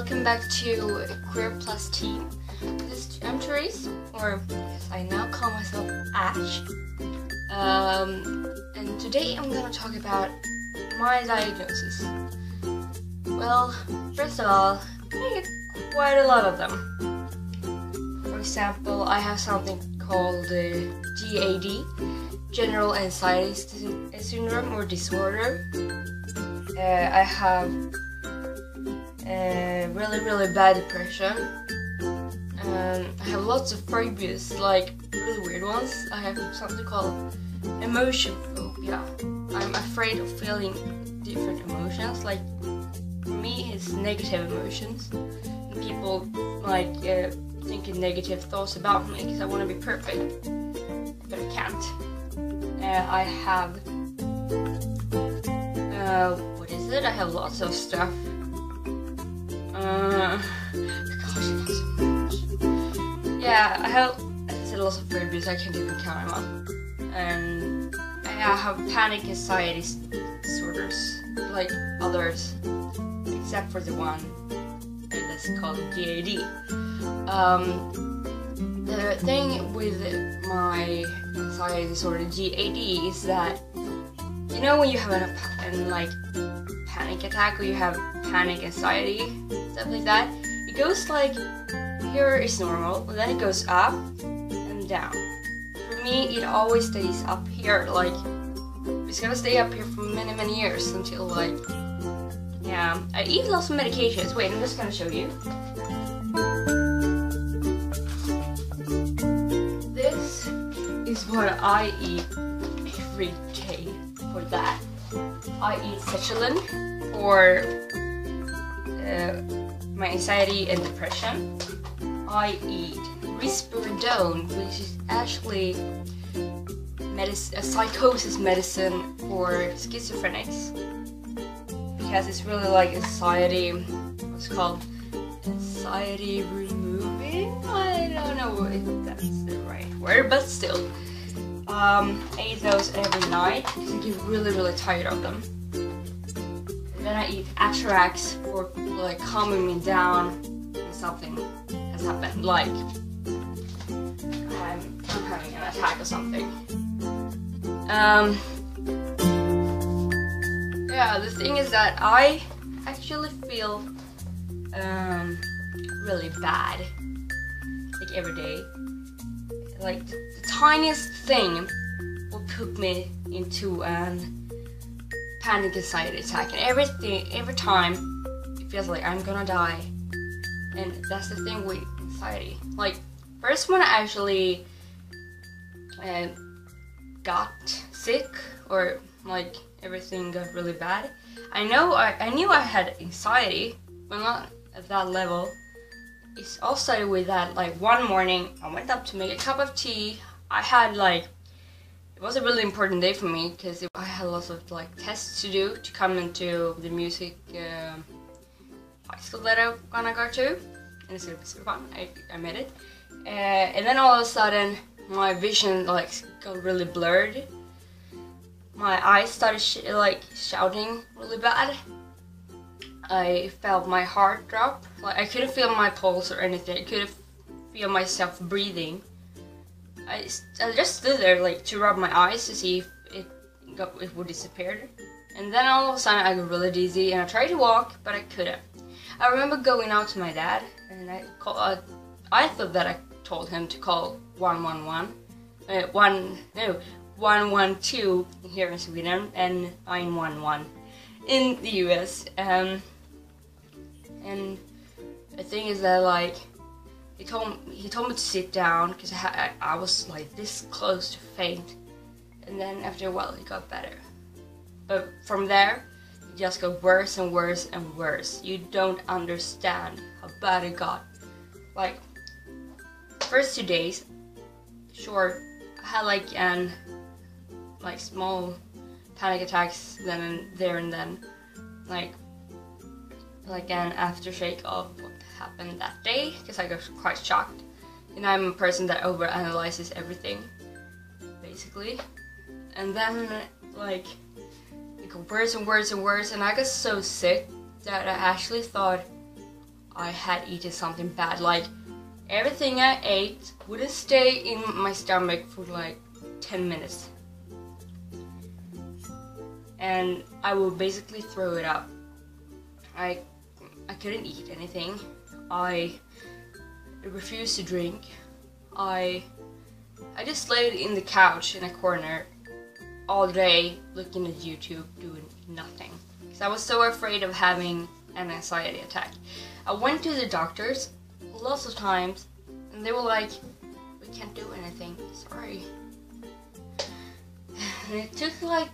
welcome back to Queer Plus Team. I'm Therese, or as I now call myself, Ash. And today I'm gonna talk about my diagnosis. Well, first of all, I get quite a lot of them. For example, I have something called G.A.D, General Anxiety Syndrome or Disorder. I have really bad depression. I have lots of phobias, like really weird ones. I have something called emotion phobia. I'm afraid of feeling different emotions. Like for me, it's negative emotions. And people like thinking negative thoughts about me because I want to be perfect, but I can't. I have what is it? I have lots of stuff. Yeah, I have lots of phobias. I can't even count them up. And I have panic anxiety disorders, like others, except for the one that's called G.A.D. The thing with my anxiety disorder G.A.D is that, you know, when you have a panic attack or you have panic anxiety, stuff like that, it goes like, here is normal, and then it goes up and down. For me, it always stays up here, like, it's gonna stay up here for many years until, like, yeah, I eat lots of medications. Wait, I'm just gonna show you. This is what I eat every day for that. I eat Sechilin for my anxiety and depression. I eat risperidone, which is actually a psychosis medicine for schizophrenics, because it's really like anxiety, what's called anxiety removing? I don't know if that's the right word, but still. I eat those every night because I get really tired of them. And then I eat Atarax for like calming me down when something has happened, like I'm having an attack or something. Yeah, the thing is that I actually feel really bad, like every day. Like the tiniest thing will put me into an panic anxiety attack, and every time it feels like I'm gonna die. And that's the thing with anxiety. Like first when I actually got sick, or like everything got really bad, I knew I had anxiety, but not at that level. It all started with that, like one morning I went up to make a cup of tea. I had like, it was a really important day for me because I had lots of like tests to do to come into the music high school that I'm gonna go to, and it's gonna be super fun. I made it, and then all of a sudden my vision like got really blurred. My eyes started shouting really bad. I felt my heart drop. Like I couldn't feel my pulse or anything. I couldn't feel myself breathing. I just stood there like to rub my eyes to see if it would disappear. And then all of a sudden I got really dizzy and I tried to walk, but I couldn't. I remember going out to my dad and I thought that I told him to call 112 here in Sweden and 911 in the US. And the thing is that like he told me to sit down because I was like this close to faint, and then after a while it got better. But from there it just got worse and worse and worse. You don't understand how bad it got. Like first 2 days, sure, I had like small panic attacks then and there and then, like an aftershock of what happened that day, because I got quite shocked. And I'm a person that overanalyzes everything, basically. And then like it got worse and worse and worse, and I got so sick that I actually thought I had eaten something bad. Like everything I ate wouldn't stay in my stomach for like 10 minutes. And I would basically throw it up. I couldn't eat anything. I refused to drink. I just laid in the couch in a corner all day looking at YouTube doing nothing. Because I was so afraid of having an anxiety attack. I went to the doctors lots of times and they were like, we can't do anything, sorry. And it took like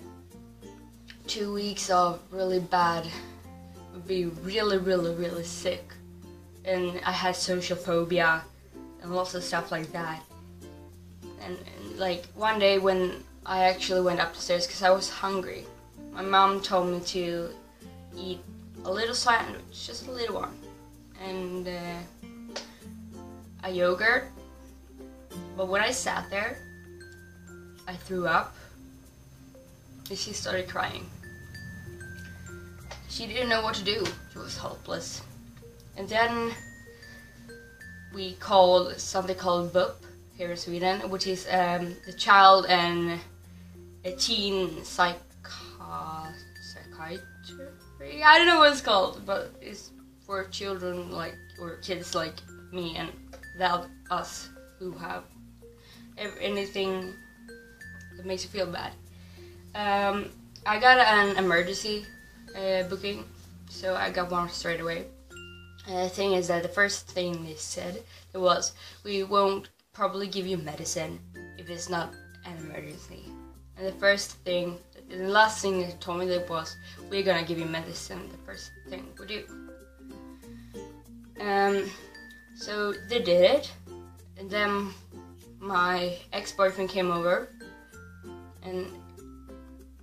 2 weeks of really bad, be really sick. And I had social phobia and lots of stuff like that. And like one day when I actually went up the stairs because I was hungry, my mom told me to eat a little sandwich, just a little one, and a yogurt. But when I sat there, I threw up and she started crying. She didn't know what to do. She was hopeless. And then we called something called VUP here in Sweden, which is the child and a teen psychiatry. I don't know what it's called, but it's for children like, or kids like me and us who have anything that makes you feel bad. I got an emergency booking, so I got one straight away. The thing is that the first thing they said was, we won't probably give you medicine if it's not an emergency. And the last thing they told me that was, we're gonna give you medicine the first thing we do. So they did it, and then my ex-boyfriend came over, and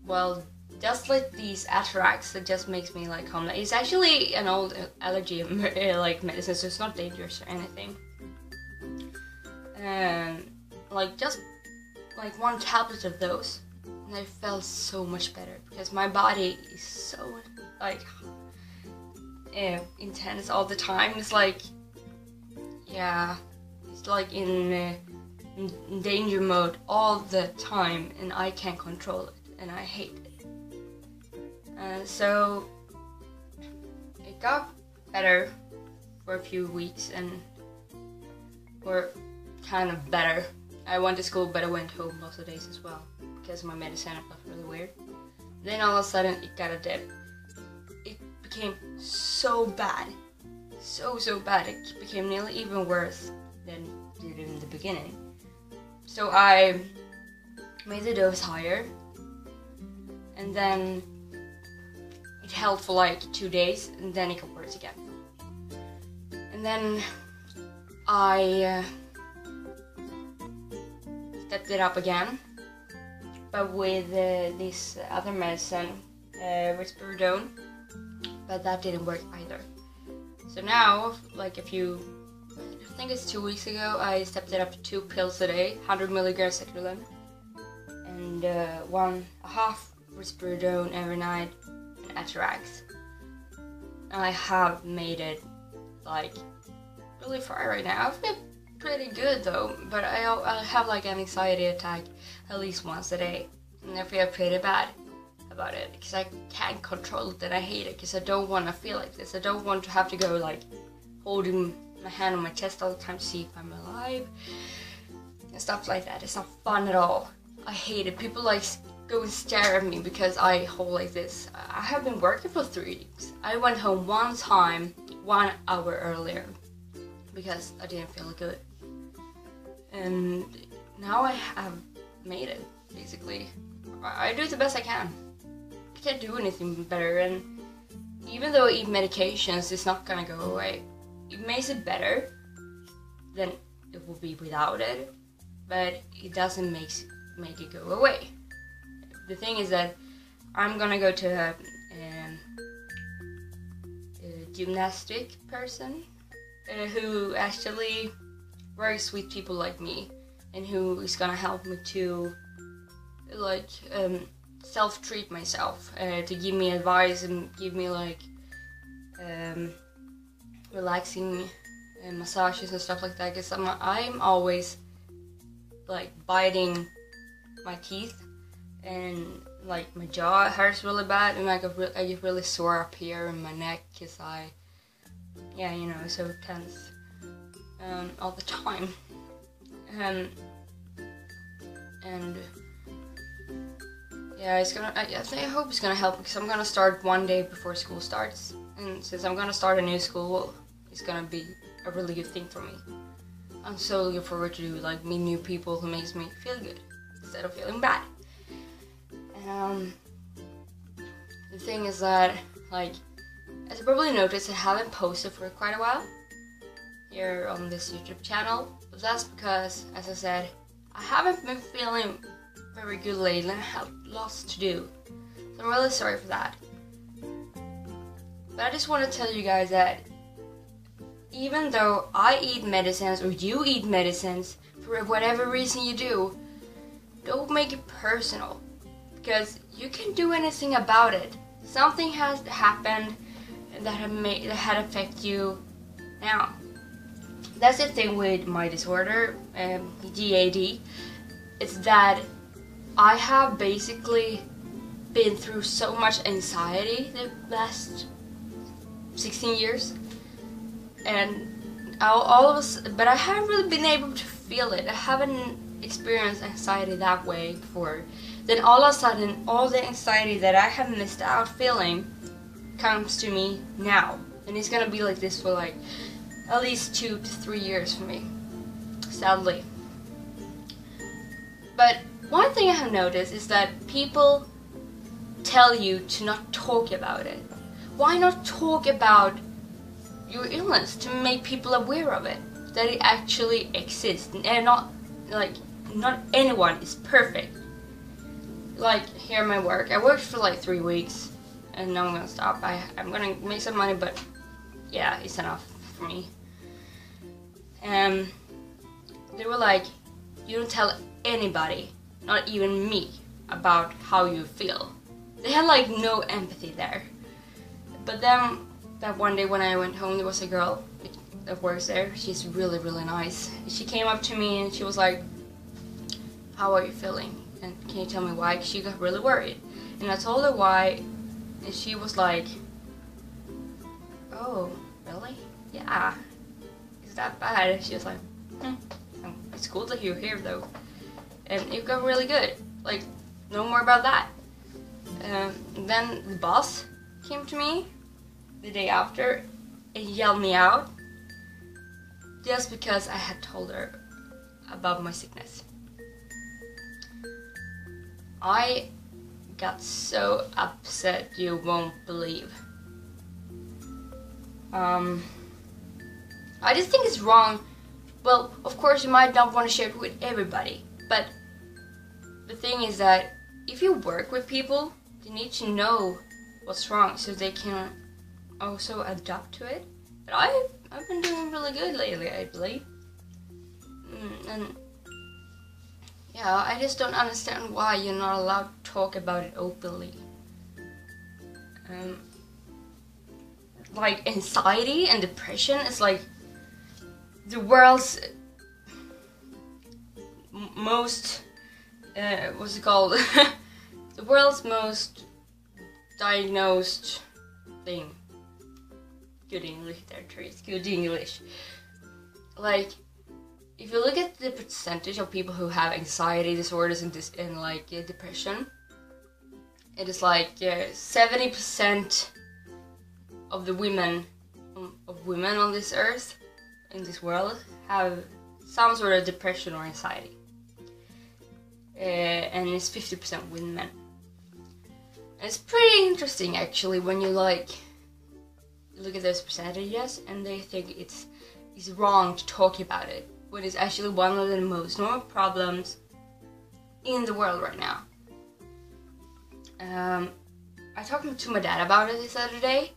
well, just like these atarax, that just makes me like calm. It's actually an old allergy like medicine, so it's not dangerous or anything. And like just like one tablet of those, and I felt so much better because my body is so like intense all the time. It's like, yeah, it's like in danger mode all the time, and I can't control it, and I hate it. So it got better for a few weeks, and or kind of better. I went to school, but I went home most of the days as well because my medicine felt really weird. Then all of a sudden it got a dip. It became so bad, so bad. It became nearly even worse than it did in the beginning. So I made the dose higher, and then it held for like 2 days, and then it got worse again. And then I stepped it up again, but with this other medicine, risperidone, but that didn't work either. So now, like I think it's 2 weeks ago, I stepped it up to 2 pills a day, 100 milligrams Secrelan, and 1.5 risperidone every night, and atarax. I have made it like really far right now. I feel pretty good though, but I have like an anxiety attack at least once a day, and I feel pretty bad about it because I can't control it, and I hate it because I don't want to feel like this. I don't want to have to go like holding my hand on my chest all the time to see if I'm alive and stuff like that. It's not fun at all. I hate it. People like go and stare at me because I hold like this. I have been working for 3 weeks. I went home one time 1 hour earlier because I didn't feel good, and now I have made it. Basically, I do the best I can. I can't do anything better, and even though I eat medications, it's not gonna go away. It makes it better than it will be without it, but it doesn't make it go away. The thing is that I'm gonna go to a gymnastic person who actually works with people like me, and who is gonna help me to like self-treat myself, to give me advice and give me like relaxing massages and stuff like that, because I'm always like biting my teeth, and like my jaw hurts really bad, and I get really sore up here in my neck because so tense all the time. And yeah, I hope it's gonna help, because I'm gonna start one day before school starts, and since I'm gonna start a new school, it's gonna be a really good thing for me. I'm so looking forward to meet new people who makes me feel good instead of feeling bad. The thing is that, as you probably noticed, I haven't posted for quite a while here on this YouTube channel, but that's because, as I said, I haven't been feeling very good lately, and I have lots to do, so I'm really sorry for that. But I just want to tell you guys that even though I eat medicines, or you eat medicines, for whatever reason you do, don't make it personal, because you can't do anything about it. Something has happened that had affected you now. That's the thing with my disorder, G.A.D. It's that I have basically been through so much anxiety the last 16 years, and all of us, but I haven't really been able to feel it. I haven't experienced anxiety that way before. Then all of a sudden, all the anxiety that I have missed out feeling comes to me now, and it's gonna be like this for at least 2 to 3 years for me, sadly. But one thing I have noticed is that people tell you to not talk about it. Why not talk about your illness to make people aware of it, that it actually exists, and not anyone is perfect. Here at my work, I worked for 3 weeks, and now I'm gonna stop. I'm gonna make some money, but yeah, it's enough for me. And they were like, you don't tell anybody, not even me, about how you feel. They had no empathy there. But then that one day when I went home, there was a girl that works there. She's really, really nice. She came up to me and she was like, how are you feeling? And can you tell me why? 'Cause she got really worried. And I told her why, and she was like, oh, really? Yeah. Is that bad? She was like, it's cool that you're here though. And it got really good. No more about that. Then the boss came to me the day after and yelled me out just because I had told her about my sickness. I got so upset you won't believe. I just think it's wrong. Well, of course you might not want to share it with everybody, but the thing is that if you work with people, they need to know what's wrong so they can also adapt to it. But I've been doing really good lately, I believe. And yeah, I just don't understand why you're not allowed to talk about it openly. Anxiety and depression is the world's most what's it called? The world's most diagnosed thing. Good English there, Therese. Good English. If you look at the percentage of people who have anxiety disorders and depression, it is 70% of the women on this earth, in this world, have some sort of depression or anxiety. And it's 50% women. And it's pretty interesting actually when you look at those percentages and they think it's wrong to talk about it, when it's actually one of the most normal problems in the world right now. I talked to my dad about it this other day,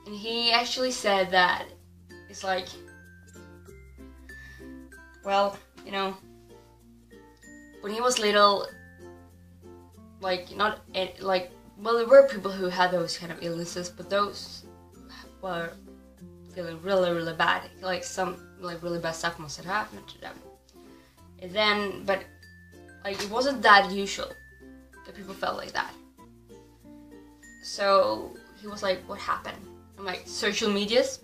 and he actually said that it's well, when he was little, there were people who had those kind of illnesses, but those were feeling really, really bad. Like some like really bad stuff must have happened to them. And then, but like it wasn't that usual that people felt like that. So he was like, "What happened?" I'm like, "Social medias,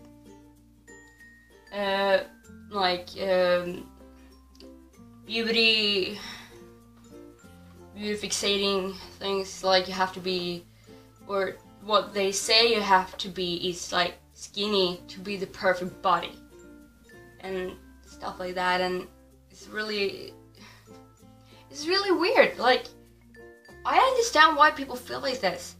beauty fixating things. Like you have to be, or what they say you have to be is like skinny to be the perfect body and stuff like that." And it's really weird. Like, I understand why people feel like this.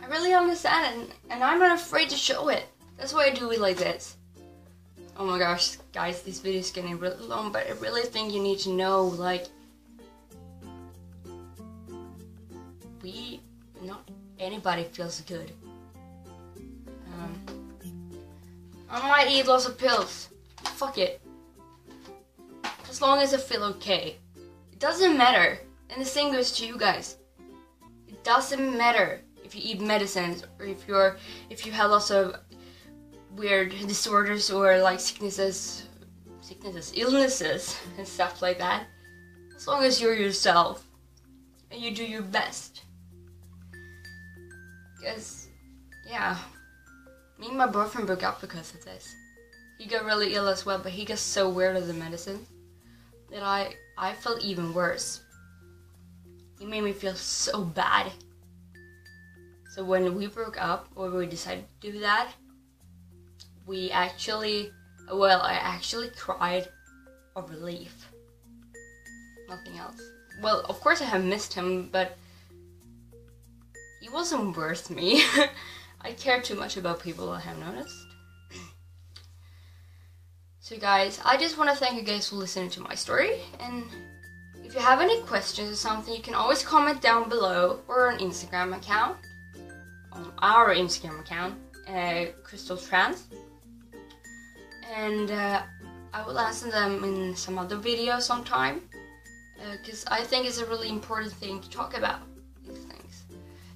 I really understand it, and I'm not afraid to show it. That's why I do it like this. Oh my gosh, guys, this video is getting really long, but I really think you need to know, like, not anybody feels good. I might eat lots of pills. Fuck it. As long as I feel okay. It doesn't matter. And the same goes to you guys. It doesn't matter if you eat medicines or if you have lots of weird disorders or like illnesses and stuff like that. As long as you're yourself and you do your best. Because, yeah, me and my boyfriend broke up because of this. He got really ill as well, but he got so weird of the medicine that I felt even worse. He made me feel so bad. So when we broke up, or we decided to do that, I actually cried of relief. Nothing else. Well, of course I have missed him, but he wasn't worth me. I care too much about people, I have noticed. So guys, I just want to thank you guys for listening to my story, and if you have any questions or something, you can always comment down below or on Instagram account, on our Instagram account, Crystal Trans, and I will answer them in some other video sometime, because I think it's a really important thing to talk about, these things.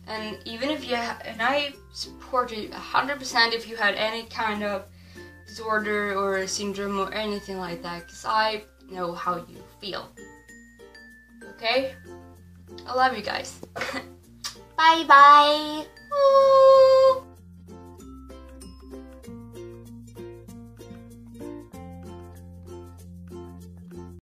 And even if you and I support you 100% if you had any kind of disorder or syndrome or anything like that, because I know how you feel. Okay? I love you guys. Bye bye. Ooh.